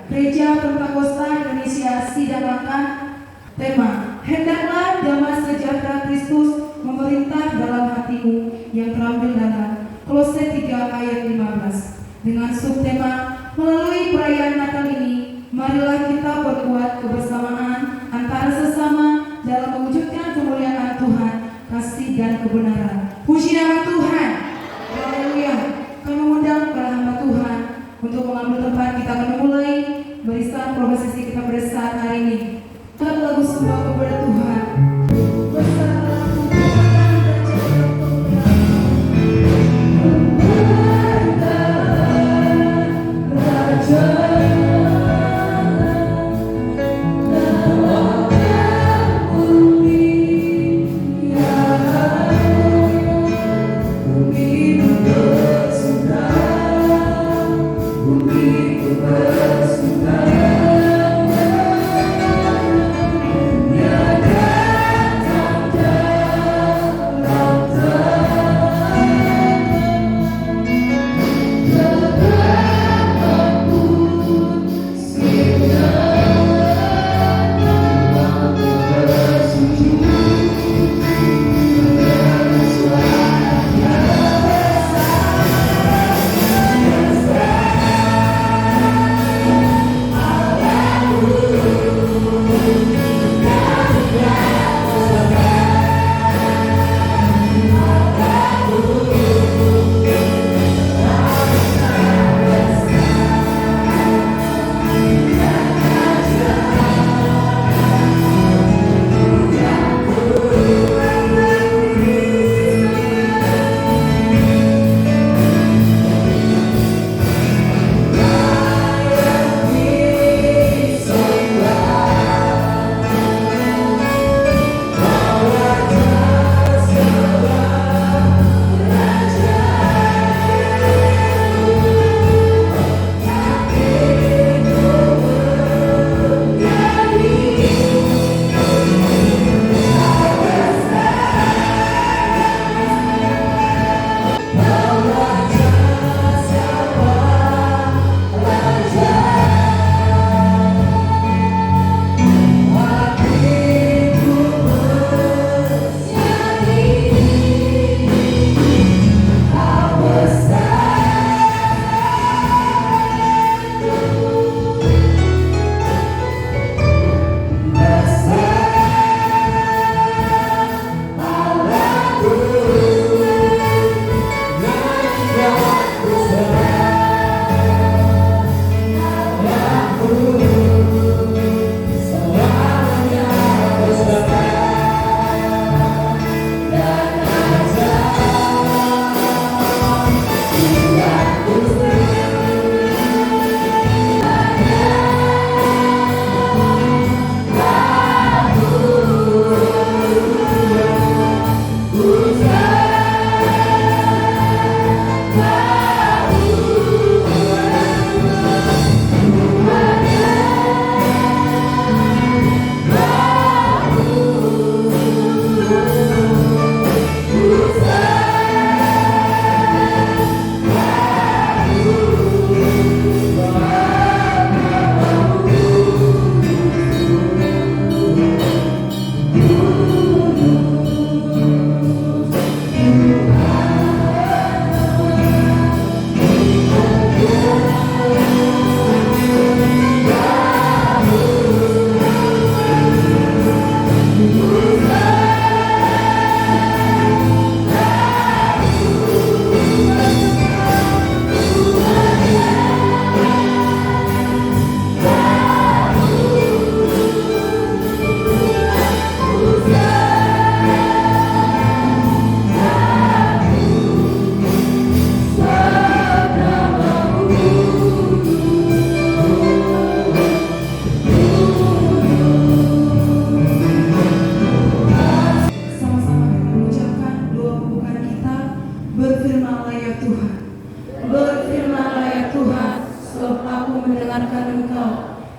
Gereja Pentakosta Indonesia sidangkan tema hendaklah damai sejahtera Kristus memerintah dalam hatimu yang terambil dalam Kolose 3 ayat 15 dengan subtema melalui perayaan Natal ini marilah kita berkuat kebersamaan antara sesama dalam mewujudkan kemuliaan Tuhan, kasih dan kebenaran. Puji nama Tuhan. Haleluya. Kami mengundang para hamba Tuhan untuk mengambil tempat. Kita akan memulai barisan prosesi kita pada saat hari ini. Kita lagu sembah kepada Tuhan.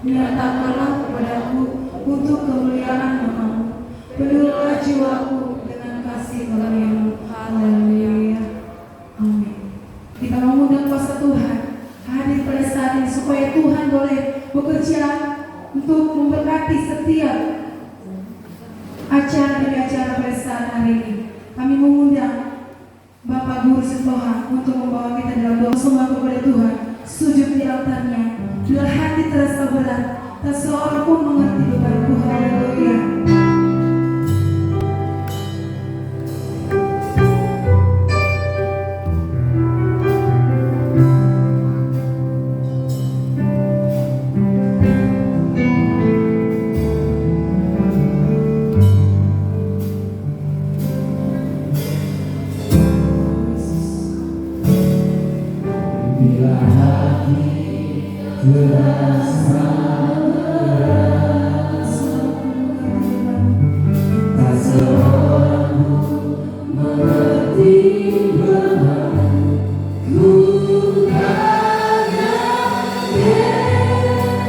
nyatakanlah kepadaku untuk kemuliaan nama-Mu. Penuhilah jiwaku dengan kasih karunia-Mu. Haleluya. Amin. Kita mengundang kuasa Tuhan hadir pada saat ini supaya Tuhan boleh bekerja untuk memberkati setiap acara demi acara pada saat hari ini. Kami mengundang Bapak Guru Setoha untuk membawa kita dalam doa semua kepada Tuhan. Sujud di altarnya. Bila hati terasa berat, tak seorang pun mengerti bebanku. Haleluya. Bila hati terasa berat, tak seorang mengerti bebanku, hanya Yesus,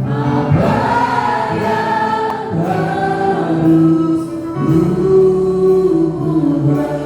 apa yang harus ku buat.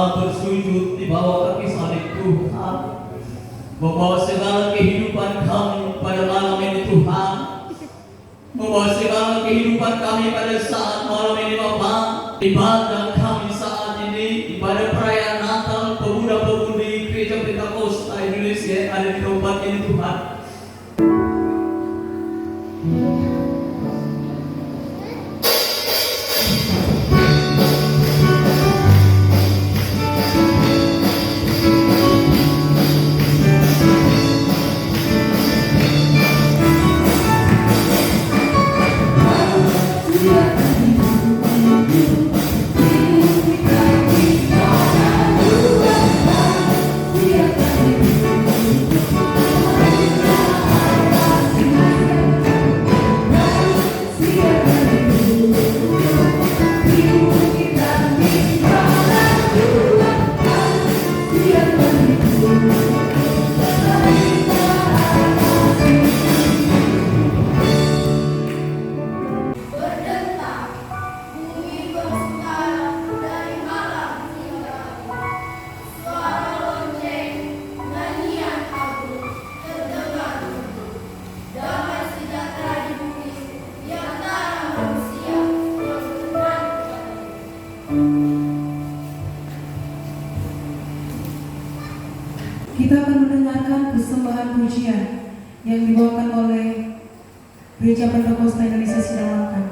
Bersujud di bawah kaki salib Tuhan, membawa segala kehidupan kami pada malam ini Tuhan, membawa segala kehidupan kami pada saat malam ini Bapa. Ibadah kami saat ini, ibadah perayaan Natal pemuda-pemudi Gereja Pentakosta Indonesia yang ada di tempat ini Tuhan. Kita akan mendengarkan persembahan pujian yang dibawakan oleh Gereja Pentakosta Indonesia Sidamangkan.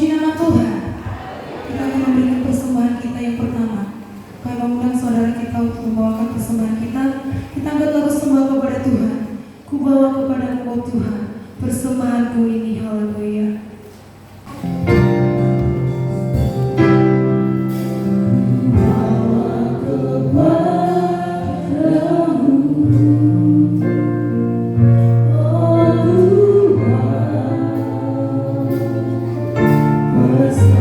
Puji nama Tuhan. Kita akan memberikan persembahan kita yang pertama. Kami mengundang saudara kita untuk membawakan persembahan kita. Kita angkat lagu sembah kepada Tuhan. Ku bawa kepada-Mu, oh Tuhan, persembahanku ini. Haleluya. Persembahan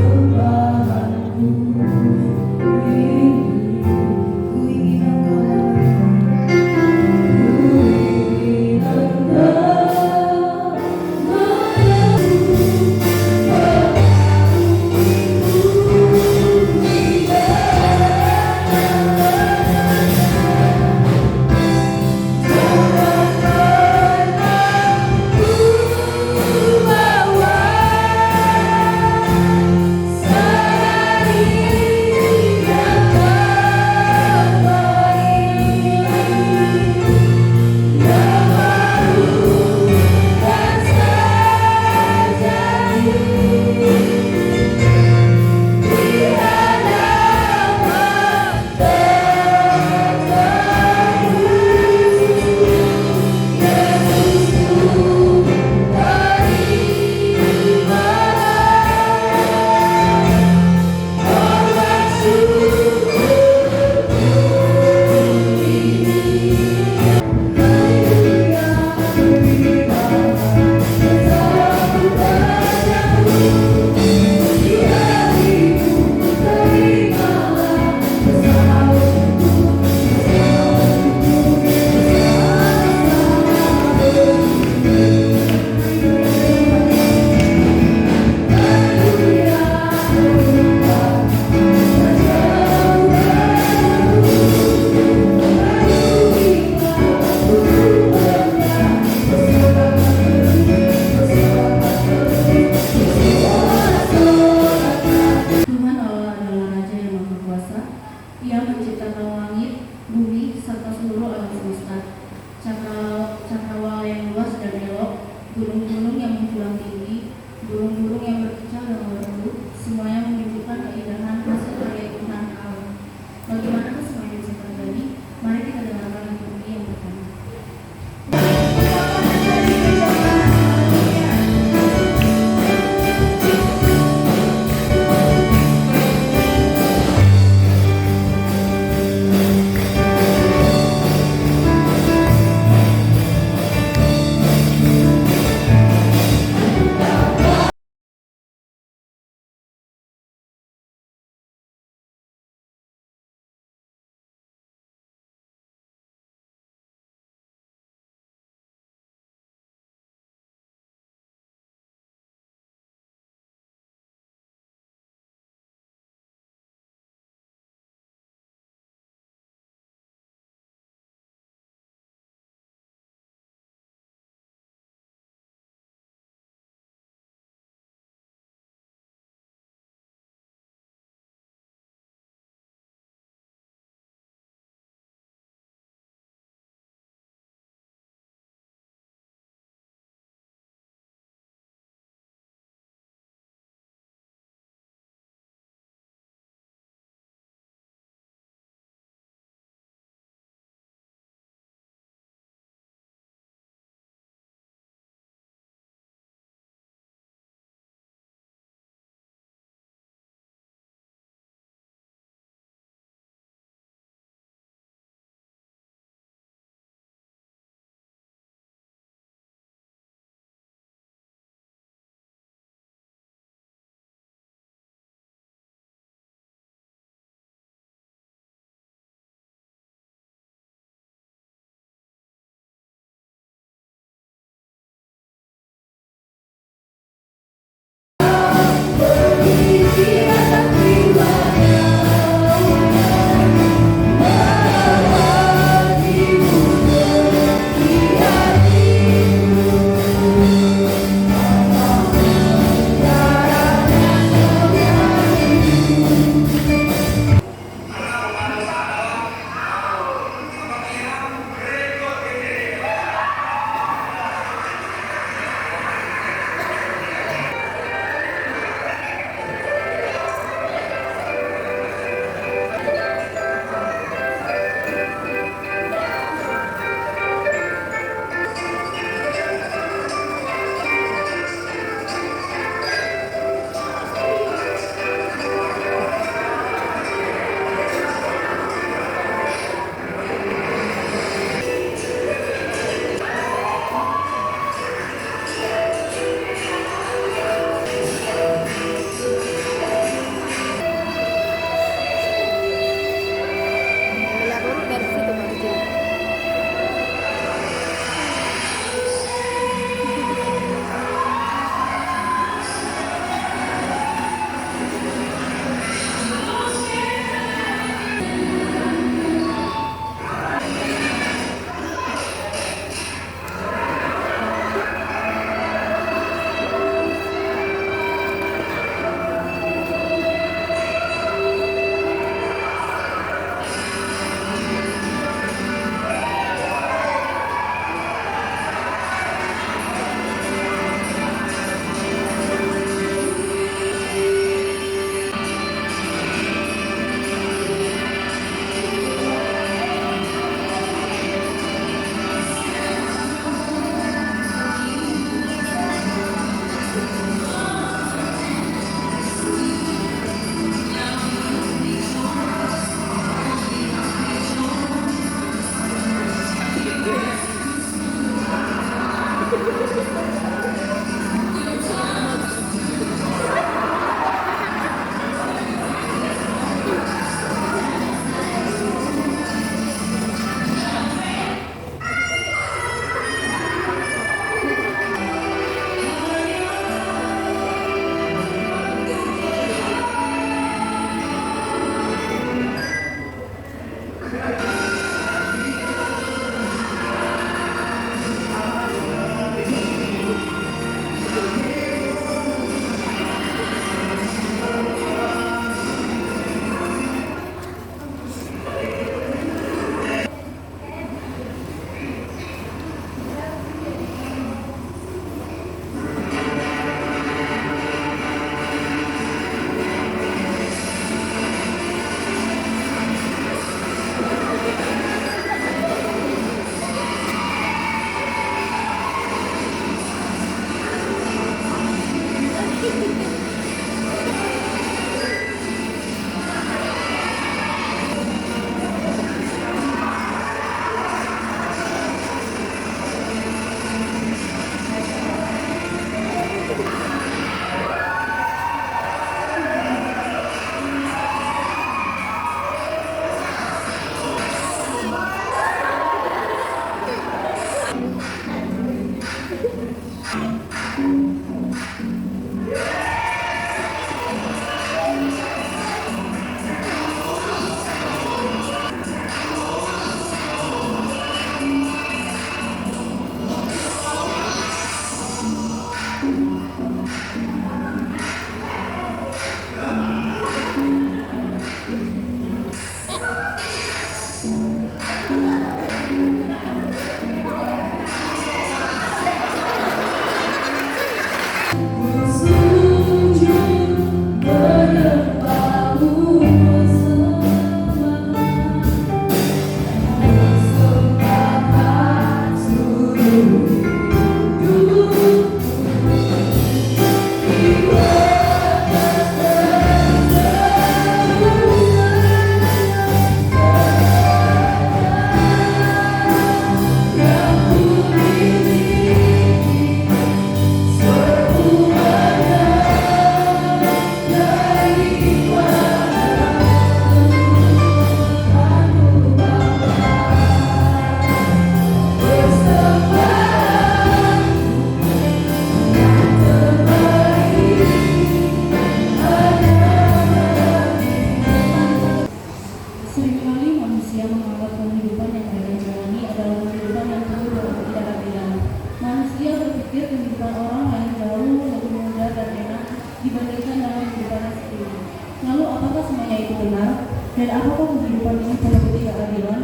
dibandingkan dalam kehidupan sendiri. Lalu apakah semuanya itu benar? Dan apakah kehidupan ini penuh ketidakadilan?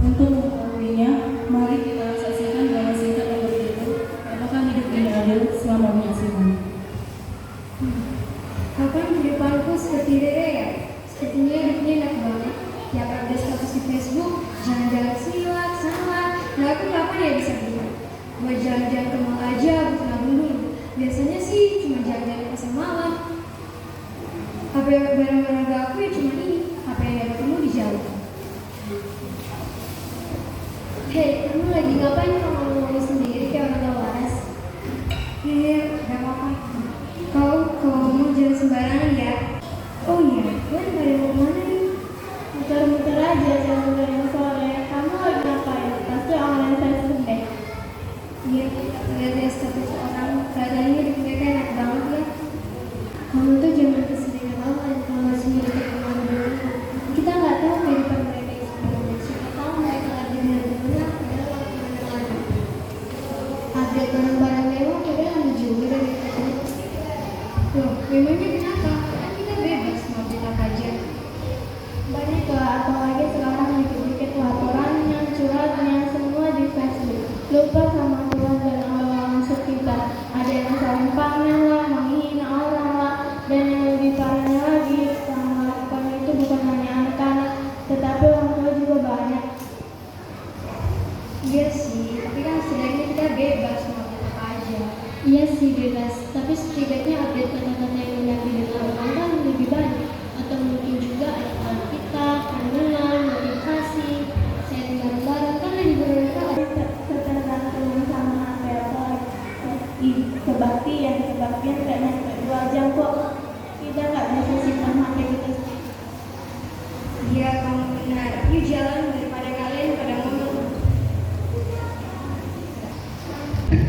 Untuk mengetahuinya, mari kita saksikan dalam singkat yang berikut. Apakah hidup ini adil selama menyaksikan? Kapan kehidupanku seperti Rere ya? Sepertinya hidupnya enak banget. Tiap update status di Facebook, jalan-jalan silat, sama. Nah aku kapan ya bisa bilang? Buat jalan-jalan ke mall aja, bukan nabung dulu. Biasanya sih cuma jalan-jalan pasar malam. HP barang-barang aku ya cuma ini. HP yang ketemu di jalan. Hei, kamu lagi ngapain kalau ngomong sendiri kayak orang gak waras? Gak apa-apa. Kau ngomong jangan sembarangan ya. Oh iya, kan pada mau mana nih? Muter-muter aja, jangan dengerin sore. Kamu lagi ngapain? Pasti online Facebook deh. Iya, lihat status orang katanya hidup mereka enak banget ya. Kamu tuh jangan keseringan online kalau sendiri ke kemana dulu. Kita nggak tahu kehidupan mereka itu seperti siapa tahu mereka lagi benar-benar padahal waktu mana-mana. Update barang-barang mewah padahal ada juga dari itu. Loh, memangnya kenapa? Kan kita bebas mau update apa aja. Banyak lah, apalagi sekarang dikit-dikit laporannya, curhatnya, semua di Facebook. Lupa sama Tuhan dan Allah maksud kita. Ada yang saling pamer lah, menghina orang lah, dan yang lebih parahnya lagi, sama lakukan itu bukan hanya anak-anak, tetapi orang tua juga banyak. Iya sih, tapi kan setidaknya kita bebas mau update apa aja. Iya sih bebas, tapi setidaknya update kata-kata yang menyakiti orang kan lebih banyak. Atau mungkin juga anak kita, kandungan, motivasi, sharing bareng-bareng kan lebih bermanfaat. Tergantung sama apa kebaktian gak nyampe 2 jam kok. Kita gak bisa simpan HP kita sendiri. Iya kamu benar, yuk jalan daripada kalian pada ngomong.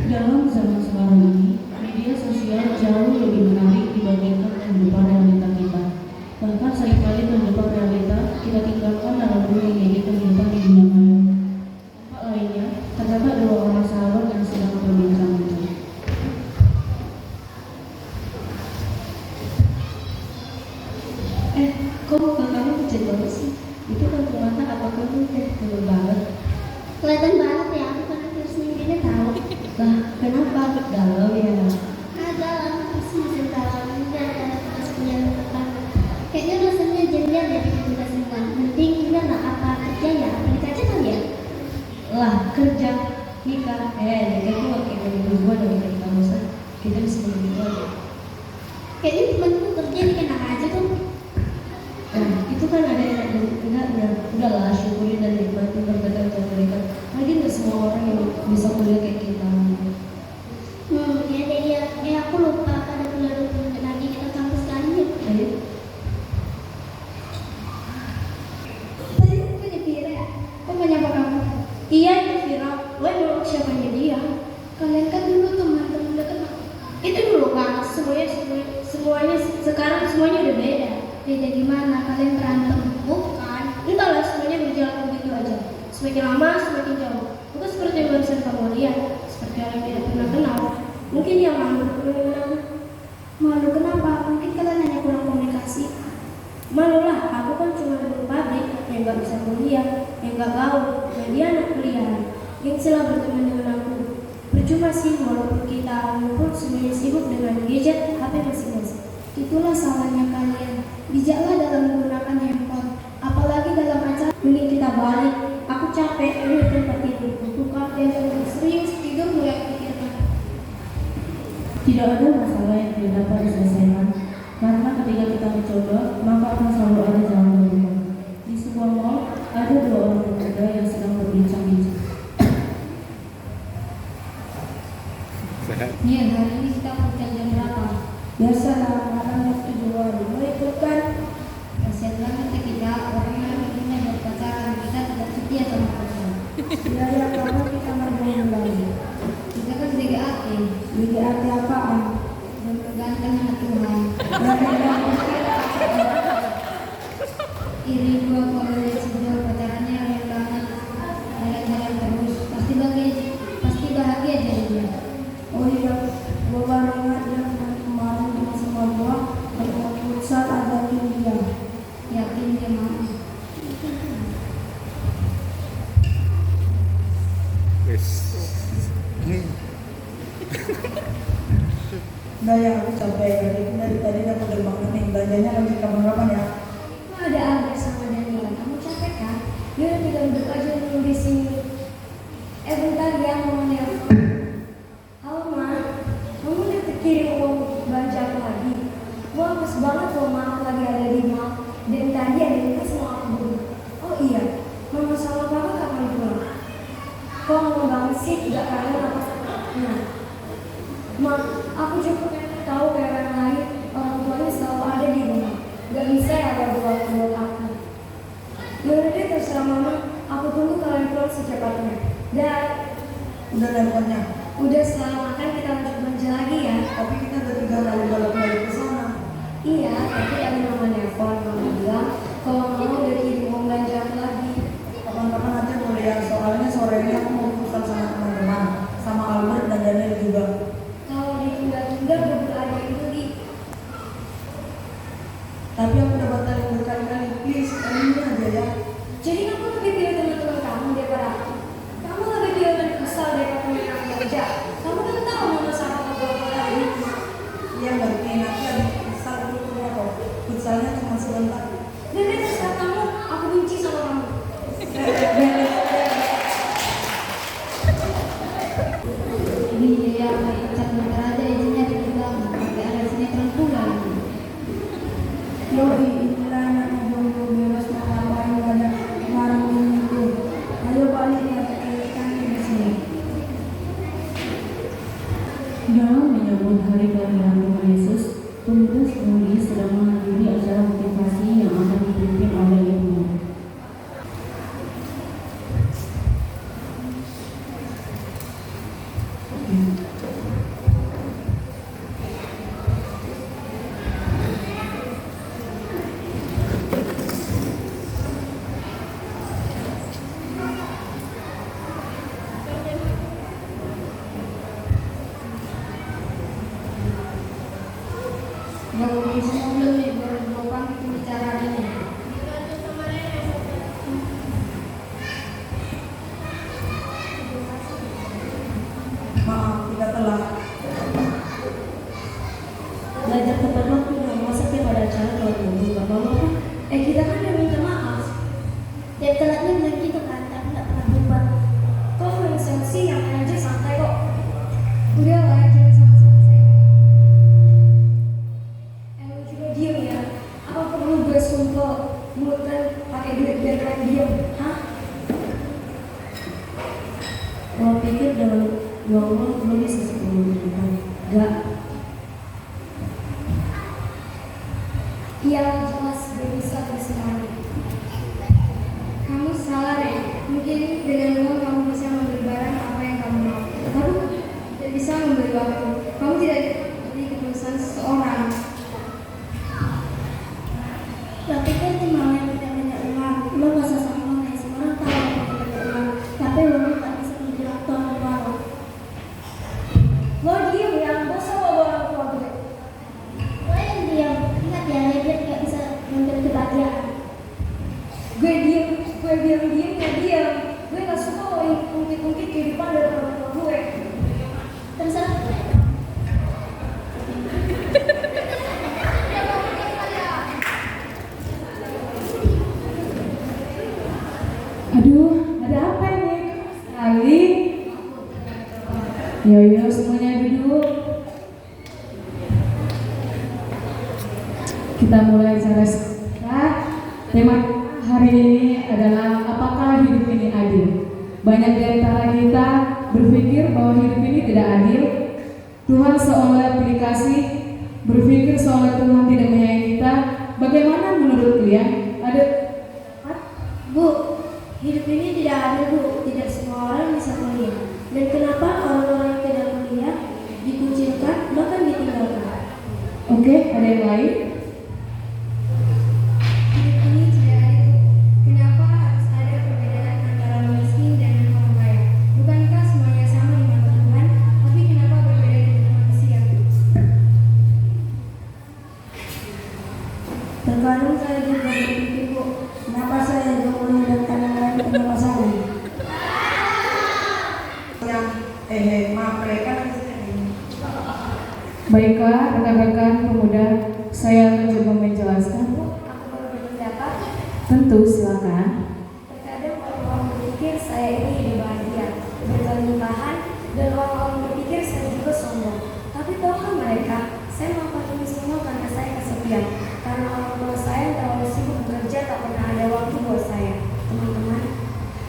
Dalam zaman sekarang ini, media sosial jauh lebih menarik dibandingkan kehidupan realita kita. Bahkan seringkali kehidupan realita kita tinggalkan dalam mengiringi kehidupan di dunia maya. Tempat lainnya, terdapat 2 orang sahabat yang sedang berbincang-bincang. Kok muka kamu pucat banget sih? Itu kan mata apa kamu belum banget? Kelihatan banget ya, aku karena virus sendiri tahu. Lah, kenapa galau ya? Ada lama pasti mesin talangan dan ada tugas penyaluran. Kayaknya rasanya janjian dari tugas semua. Mending kita nggak apa kerja ya, balik aja kali ya. Lah, kerja, nikah, nikah itu kayak berdua dari kita bosan. Kita bisa begitu aja. Kayaknya temanku kerja nih enak aja tuh. Itu kan ada yang enggaknya. Udahlah, syukurin dan nikmatin berbagai yang mereka. Lagi nggak semua orang yang bisa kuliah kayak kita. Iya deh iya. Aku lupa ada bulan lagi kita kampus kali ya. Ayo. Tadi aku nyepir ya. Kok nggak nyapa kamu? Iya, itu viral. Gue mau siapanya dia. Kalian kan dulu teman-teman dekat aku. Itu dulu kan, semuanya sekarang semuanya udah beda. Beda gimana? Kalian berantem? Bukan, entahlah semuanya berjalan begitu aja. Semakin lama semakin jauh. Bukan seperti yang barusan kamu lihat, seperti orang yang tidak pernah kenal. Mungkin dia malu. Malu kenapa? Mungkin kalian hanya kurang komunikasi. Malu lah, aku kan cuma guru pabrik yang nggak bisa kuliah, yang nggak gaul, dan dia anak kuliah. Yang sila berteman dengan aku. Percuma sih walaupun kita pun semuanya sibuk dengan gadget HP masing-masing. Itulah salahnya kalian. Bijaklah dalam menggunakan handphone. Apalagi dalam acara. Mending kita balik. Aku capek ini tempat tidur. Bukan Yang lebih serius tidur mulai pikirkan. tidak ada masalah yang tidak dapat diselesaikan. Karena ketika kita mencoba, maka akan selalu ada jalan keluar. Di sebuah mall ada 2 orang pemuda yang sedang berbincang-bincang. Nia, hari ini kita kerja jam berapa? Biasalah, makan waktu 2 hari. Mau ikut kan? Kasihan banget ya kita. Orang yang punya buat pacaran. Kita tidak setia sama pacaran. Ya, karena kita ngomongin lagi. Kita kan DGAT. DGAT apaan? Dan kegantengan Tuhan. Iri gua kalau lihat si Joel pacarannya keren banget. Jalan-jalan terus. Pasti bahagia jadi dia. Oh iya, gue baru ngajak kemarin sama semua gua belajarnya lanjut kapan-kapan ya. Ada Albert sama Daniel, kamu capek kan? Yaudah tinggal duduk aja dulu di sini. Bentar ya, mau nelfon. Halo Ma, kamu udah kirim uang belanja aku lagi? Wah, pas banget loh Ma, aku lagi ada di mall. Dan tadi ada yang sama aku dulu. Oh iya, Mama sama Papa kapan pulang? Kok lama banget sih, gak kangen apa? Nah, Ma, aku cukup tahu kayak orang lain, orang tuanya selalu ada di rumah. Gak bisa ya ada buat aku. Yaudah deh, terserah Mama, aku tunggu kalian pulang secepatnya. Dan Udah teleponnya. udah setelah makan kita lanjut belanja lagi ya. Tapi kita udah 3 kali balik ke sana. Iya, tapi tadi Mama nelfon, Mama bilang kalau Mama udah kirim uang belanja aku lagi. Kapan-kapan aja boleh ya, soalnya sore ini aku mau pusat sama teman-teman, sama Albert dan Daniel juga. Kalau ditunda-tunda berburu ada itu di. Tapi aku udah batalin berkali-kali, please kali ini aja ya. Jadi kamu lebih pilih teman-teman kamu daripada aku. Kamu lebih pilih teman kesal daripada teman yang kerja. Kamu kan tahu Mama sama Papa hari ini. Iya ngerti, nanti ada futsal dulu keluar kok. Futsalnya cuma sebentar. Dan dia terserah kamu, aku benci sama kamu. Iya, ya, pecat bentar aja izinnya dibilang. Tapi ada sinetron pula ini. Yoi, inilah yang jomblo bebas mau ngapain banyak ngarang itu. Ayo balik ya, kita di sini. Dalam menyambut hari kelahiran Tuhan Yesus, penulis Uli sedang menghadiri acara motivasi yang akan dipimpin oleh Ibu. Gak mungkin semua belum nih, baru bukan itu bicara ini. Maaf, tidak telat. Belajar tepat waktu dong, masa tiap ada acara kalau tunggu gak apa-apa. Kita kan udah minta maaf. Tiap telatnya bilang gitu kan, tapi nggak pernah berubah. Kok yang sensi yang aja santai kok. Udah lah, jangan sama-sama. Lu juga diem ya. Apa perlu gue sumpel mulut kan pakai duit biar kalian diem? Hah? Kalau pikir dalam ya Allah belum bisa 10 menit. Gak. Iya jelas gue bisa bersemadi. Kamu salah ya. Mungkin dengan uang kamu bisa membeli barang apa yang kamu mau. Kamu tidak bisa membeli waktu. Kamu tidak jadi keputusan seseorang. Tapi kan cuma yang tidak banyak uang. Lo nggak usah sombong ya, semua orang tahu lo punya banyak uang. Tapi lo nggak bisa membeli waktu sama lo. Lo diem ya, gak usah bawa orang tua gue. Lo yang diam, ingat ya, Lebet nggak bisa membeli kebahagiaan. Gue diem ya diem. Gue gak suka lo ungkit-ungkit kehidupan dari orang tua gue. Terserah. Aduh, ada apa ini? Ali? Yo semuanya duduk. Kita mulai acara kita. Tema hari ini adalah apakah hidup ini adil? Banyak di antara kita berpikir bahwa hidup ini tidak adil. Tuhan seolah pilih kasih, berpikir seolah Tuhan tidak menyayangi kita. Bagaimana menurut kalian? Ada Bu, hidup ini tidak adil Bu, tidak semua orang bisa kuliah. Dan kenapa orang-orang yang tidak kuliah dikucilkan bahkan ditinggalkan? Oke, ada yang lain? Hidup ini tidak adil. Kenapa harus ada perbedaan antara miskin dan orang kaya? Bukankah semuanya sama di mata Tuhan? Tapi kenapa berbeda di mata manusia? Terkadang saya juga berpikir, Bu, kenapa saya jomblo dan kadang lain punya pasangan? Yang maaf mereka Baiklah, rekan-rekan pemuda, saya mencoba menjawab. Tentu, silakan. Terkadang orang-orang berpikir saya ini hidup bahagia, berkelimpahan, dan orang-orang berpikir saya juga sombong. Tapi tahukah mereka, saya melakukan ini semua karena saya kesepian. Karena orang tua saya terlalu sibuk bekerja, tak pernah ada waktu buat saya. Teman-teman,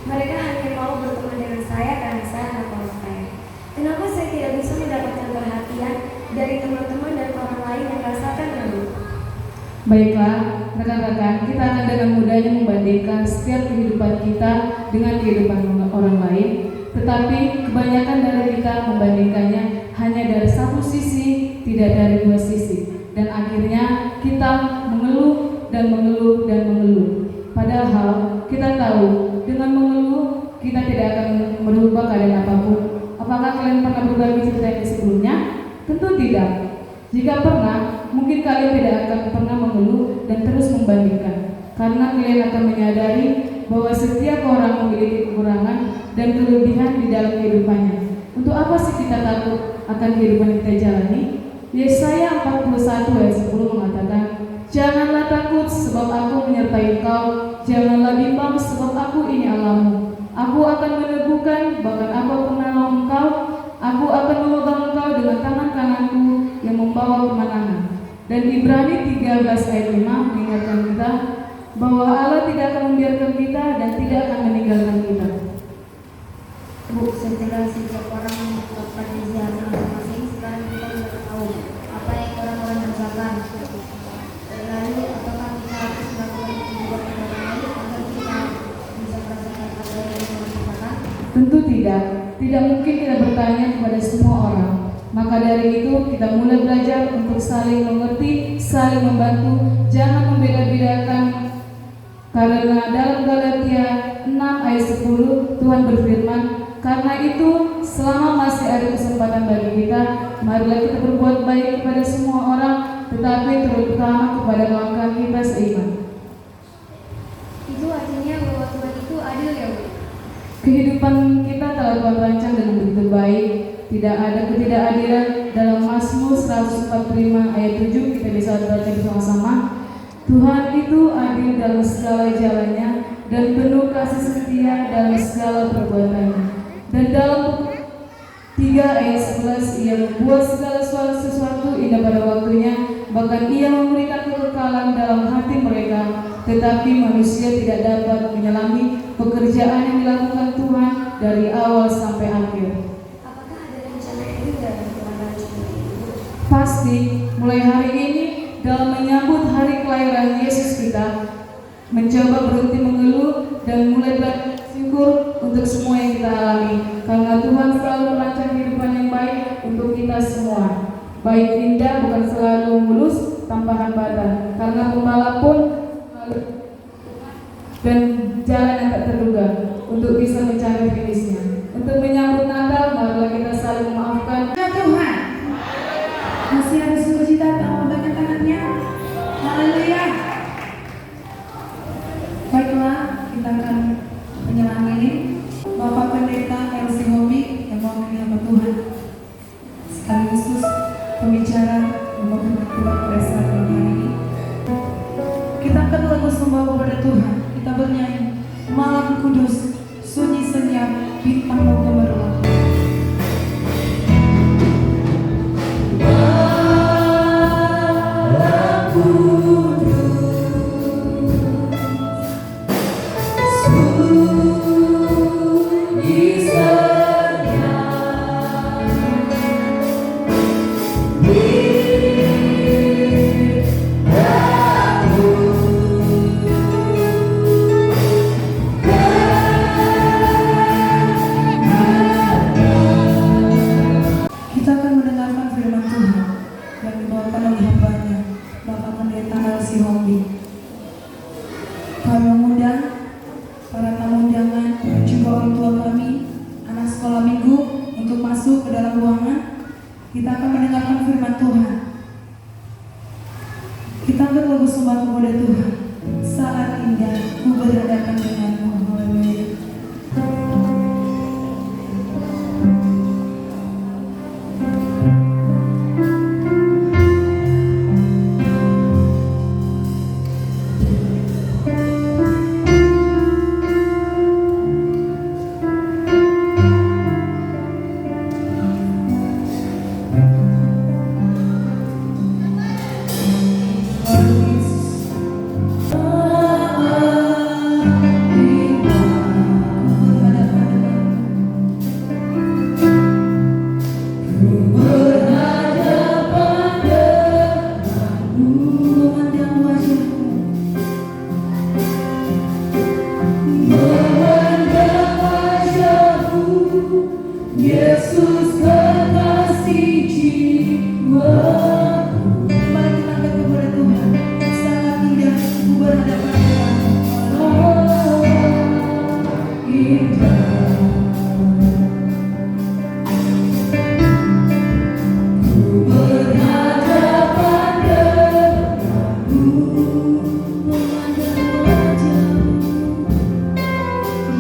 mereka hanya mau berteman dengan saya karena saya anak orang kaya. Kenapa saya tidak bisa mendapatkan perhatian dari teman-teman dan orang lain yang rasakan malu? Baiklah, rekan-rekan, kita akan dengan mudahnya membandingkan setiap kehidupan kita dengan kehidupan orang lain. Tetapi kebanyakan dari kita membandingkannya hanya dari satu sisi, tidak dari dua sisi. Dan akhirnya kita mengeluh dan mengeluh dan mengeluh. Padahal kita tahu dengan mengeluh kita tidak akan merubah keadaan apapun. Apakah kalian pernah berbagi cerita ini sebelumnya? Tentu tidak. Jika pernah, mungkin kalian tidak akan pernah mengeluh dan terus membandingkan. Karena kalian akan menyadari bahwa setiap orang memiliki kekurangan dan kelebihan di dalam kehidupannya. Untuk apa sih kita takut akan kehidupan yang kita jalani? Yesaya 41 ayat 10 mengatakan, "Janganlah takut sebab aku menyertai engkau, janganlah bimbang sebab aku ini Allahmu. Aku akan meneguhkan, bahkan aku akan menolong engkau, aku akan memegang engkau dengan tangan kananku yang membawa kemenangan." Dan Ibrani 13 ayat 5 mengingatkan kita bahwa Allah tidak akan membiarkan kita dan tidak akan meninggalkan kita. Bu, setelah setiap orang menetapkan izin masing-masing, sekarang kita sudah tahu apa yang orang-orang rasakan. Lalu, apakah kita harus melakukan kehidupan orang lain agar kita bisa merasakan apa yang orang rasakan? Tentu tidak. Tidak mungkin kita bertanya kepada semua orang. Maka dari itu kita mulai belajar untuk saling mengerti, saling membantu, jangan membeda-bedakan. Karena dalam Galatia 6 ayat 10 Tuhan berfirman, "Karena itu selama masih ada kesempatan bagi kita, marilah kita berbuat baik kepada semua orang, tetapi terutama kepada kawan kita seiman." Itu artinya bahwa Tuhan itu adil ya, Bu? Kehidupan kita telah Tuhan rancang dengan begitu baik. Tidak ada ketidakadilan. Dalam Mazmur 145 ayat 7 kita bisa baca bersama-sama. Tuhan itu adil dalam segala jalannya dan penuh kasih setia dalam segala perbuatannya. Dan dalam 3 ayat 11 ia membuat segala sesuatu indah pada waktunya, bahkan ia memberikan kekekalan dalam hati mereka. Tetapi manusia tidak dapat menyelami pekerjaan yang dilakukan Tuhan dari awal sampai akhir. Apakah ada rencana yang indah dari Tuhan rencana itu? Pasti mulai hari ini dalam menyambut hari kelahiran Yesus kita mencoba berhenti mengeluh dan mulai bersyukur untuk semua yang kita alami, karena Tuhan selalu merancang kehidupan yang baik untuk kita semua. Baik indah bukan selalu mulus tanpa hambatan, karena pembalap pun dan jalan yang tak terduga untuk bisa mencari finishnya. Untuk menyambut Natal, marilah kita saling memaafkan. Ya Tuhan, masih ada sukacita tak membangkitkan tangannya. Haleluya. Baiklah, kita akan menyelami Bapak Pendeta LC Hobi yang mewakili nama Tuhan sekaligus pembicara membawa Tuhan pada saat hari ini. Kita akan lagu sembah kepada Tuhan. Kita bernyanyi, "Malam Kudus, sunyi senyap, bintang gemerlap." Kita akan mendengarkan firman Tuhan yang dibawakan oleh hamba-Nya, Bapak Pendeta LC Hobi. Kami mengundang para tamu undangan dan juga orang tua kami, anak sekolah minggu untuk masuk ke dalam ruangan. Kita akan mendengarkan firman Tuhan. Kita angkat lagu sembah kepada Tuhan. Saat indah ku berhadapan denganmu. Haleluya. Yesus kekasih jiwaku. Mari kita angkat kepada Tuhan. Sangat indah ku berhadapan indah. Ku berhadapan denganmu,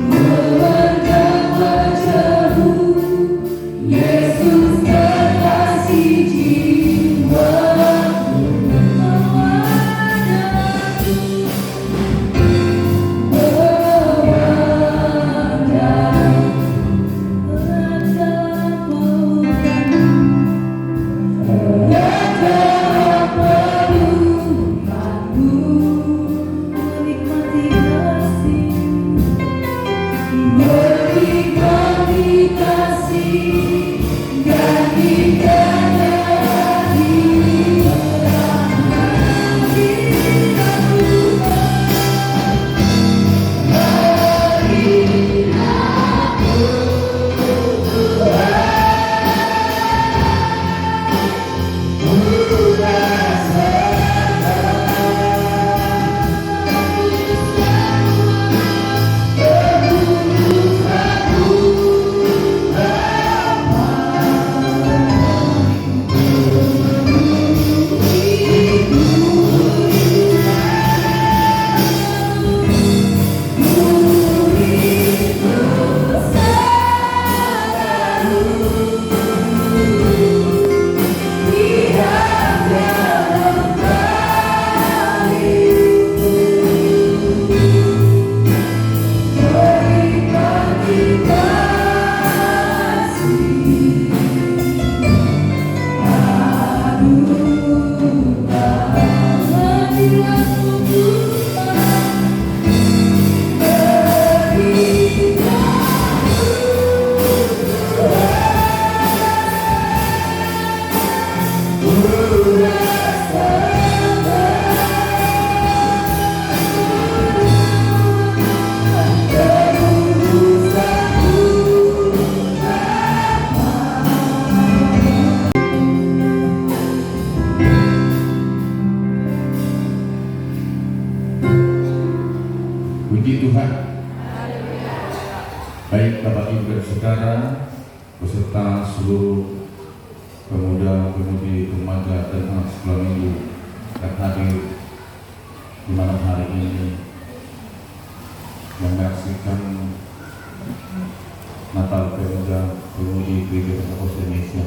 memandang wajahmu. Yesus kekasih jiwaku, menikmati kasih dan Puji Tuhan. Baik Bapak Ibu dan Saudara beserta seluruh pemuda-pemudi, remaja dan anak sekolah minggu yang hadir di malam hari ini yang menyaksikan Natal Pemuda-Pemudi Gereja Pentekosta Indonesia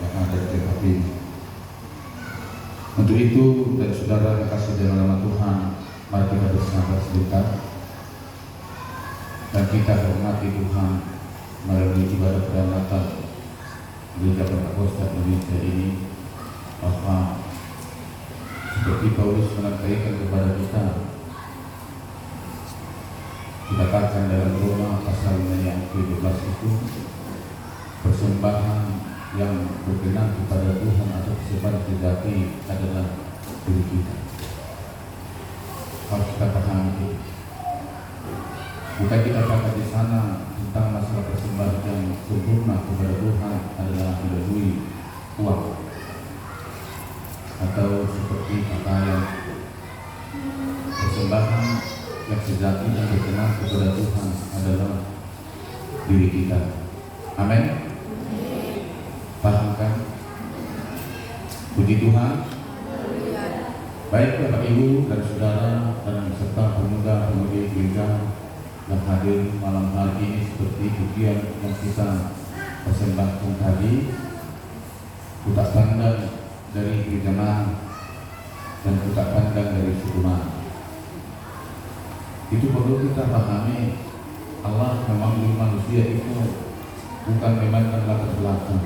yang ada di tempat ini. Untuk itu, dari saudara yang kasih dalam nama Tuhan, mari kita bersama sebentar dan kita hormati Tuhan melalui ibadah perayaan Gereja Pentekosta Indonesia ini, bahwa seperti Paulus menekankan kepada kita, dikatakan dalam Roma pasal yang ke-12 itu, persembahan yang berkenan kepada Tuhan atau persembahan sejati adalah diri kita. Harus kita pahami. Bukan kita kata di sana tentang masalah persembahan yang sempurna kepada Tuhan adalah melalui uang atau seperti pakaian. Persembahan yang sejati dan berkenan kepada Tuhan adalah diri kita. Amin. Paham kan? Puji Tuhan. Baik Bapak Ibu dan Saudara dan serta pemuda-pemudi gereja yang hadir malam hari ini, seperti pujian yang kita persembahkan tadi, putar pandang dari gereja dan putar pandang dari suku Mana. Itu perlu kita pahami. Allah memanggil manusia itu bukan memandang latar belakang.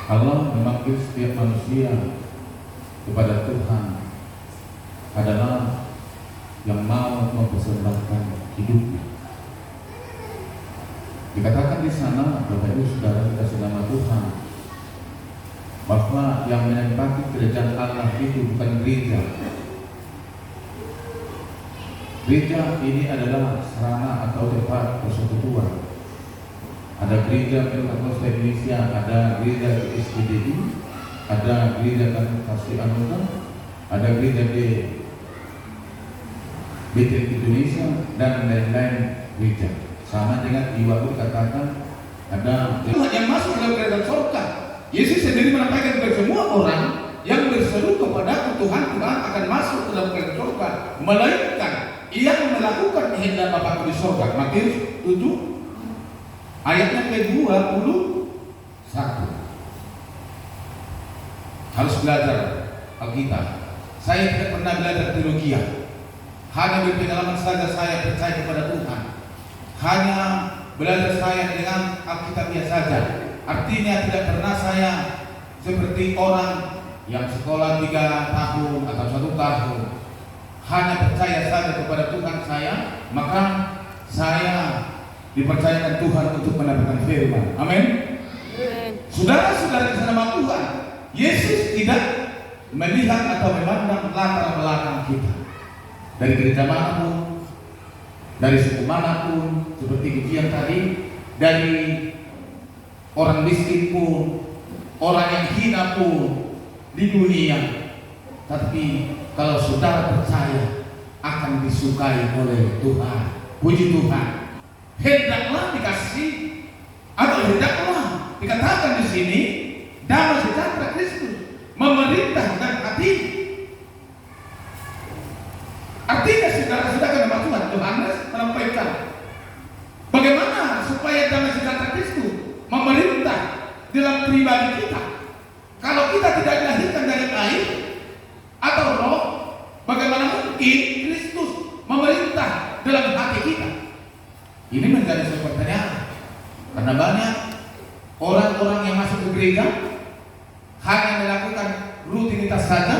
Allah memanggil setiap manusia kepada Tuhan adalah yang mau mempersembahkan hidupnya. Dikatakan di sana, Bapak Ibu Saudara dikasih nama Tuhan, bahwa yang menempati kerajaan Allah itu bukan gereja. Gereja ini adalah sarana atau tempat persekutuan. Ada gereja Pentakosta Indonesia, ada gereja SPDI, ada gereja Kasih Anugerah, ada gereja Betel Indonesia, dan lain-lain gereja. Sama dengan di waktu dikatakan ada yang masuk dalam kerajaan surga. Yesus sendiri menyampaikan kepada semua orang yang berseru kepada Tuhan akan masuk dalam kerajaan surga, melainkan yang melakukan kehendak Bapa di surga. Matius 7 ayatnya ke-21. Harus belajar Alkitab. Saya tidak pernah belajar teologi. Hanya berpengalaman saja saya percaya kepada Tuhan. Hanya belajar saya dengan Alkitabnya saja. Artinya tidak pernah saya seperti orang yang sekolah 3 tahun atau 1 tahun. Hanya percaya saja kepada Tuhan saya, maka saya dipercayakan Tuhan untuk mendapatkan firman. Amin. Saudara-saudara di nama Tuhan, Yesus tidak melihat atau memandang latar belakang kita. Dari gereja manapun, dari suku manapun, seperti ujian tadi, dari orang miskin pun, orang yang hina pun di dunia. Tapi kalau saudara percaya akan disukai oleh Tuhan, puji Tuhan. Hendaklah dikasih atau hendaklah dikatakan di sini damai sejahtera Kristus memerintah dan hati. Artinya saudara-saudara nama Tuhan, Yohanes menyampaikan bagaimana supaya damai sejahtera Kristus memerintah dalam pribadi kita. Kalau kita tidak dilahirkan dari air atau roh, bagaimana mungkin Kristus memerintah dalam hati kita? Ini menjadi sebuah pertanyaan. Karena banyak orang-orang yang masuk ke gereja hanya melakukan rutinitas saja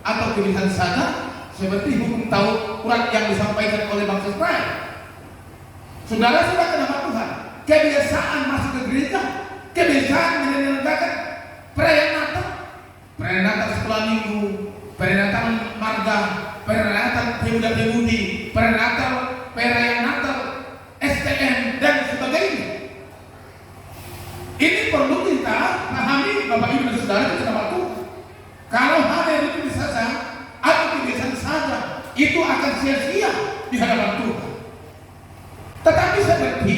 atau pilihan saja, seperti hukum Taurat yang disampaikan oleh bangsa Israel. Saudara sudah kenapa Tuhan? Kebiasaan masuk ke gereja, kebiasaan menyelenggarakan perayaan Natal sekolah minggu, perayaan Natal marga, perayaan Natal pemuda-pemudi, perayaan Natal, perayaan Natal STM dan sebagainya. Ini perlu kita pahami, Bapak Ibu dan Saudara di dalam Tuhan. Kalau hanya itu saja atau kebiasaan saja, itu akan sia-sia di hadapan Tuhan. Tetapi seperti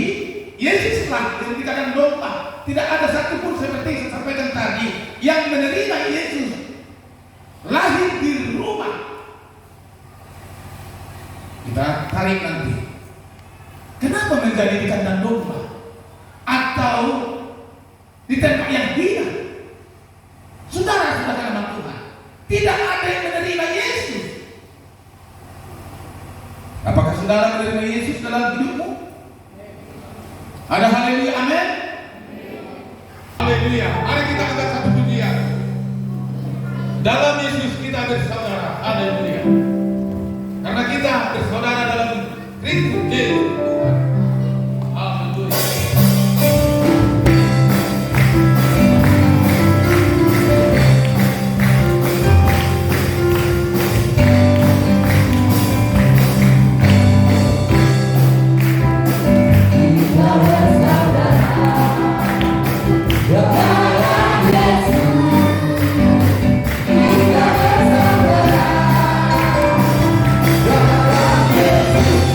Yesus lahir di kandang domba, tidak ada satupun seperti yang saya sampaikan tadi yang menerima Yesus lahir di rumah. Kita tarik nanti. Kenapa menjadi di kandang domba atau di tempat yang hina? Saudara nama Tuhan, tidak ada yang menerima Yesus. Apakah saudara menerima Yesus dalam hidupmu? Ada haleluya, amin. Haleluya. Mari kita angkat satu pujian. Dalam Yesus kita bersaudara. Haleluya. Karena kita bersaudara dalam Kristus Yesus. Haleluya.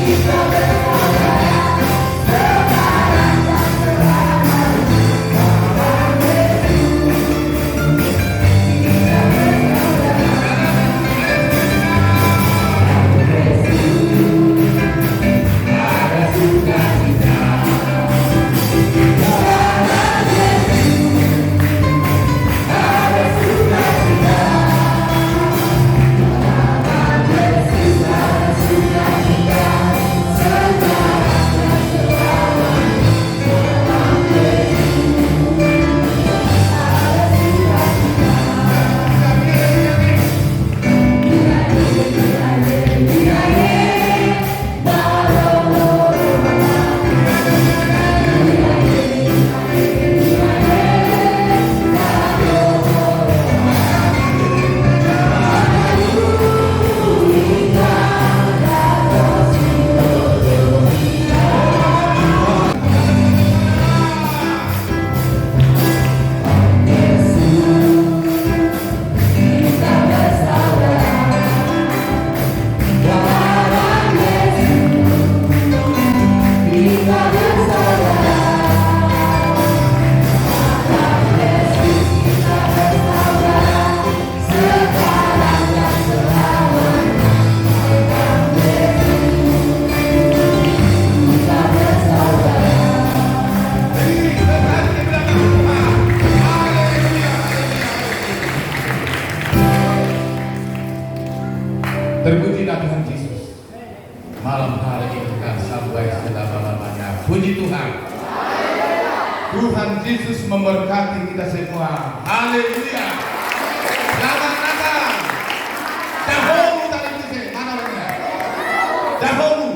Kita Terpujilah Tuhan Yesus. Malam hari ini kita sampai selama-lamanya. Puji Tuhan. Tuhan Yesus memberkati kita semua. Haleluya. Selamat datang. Dahulu tadi mana orangnya? Dahulu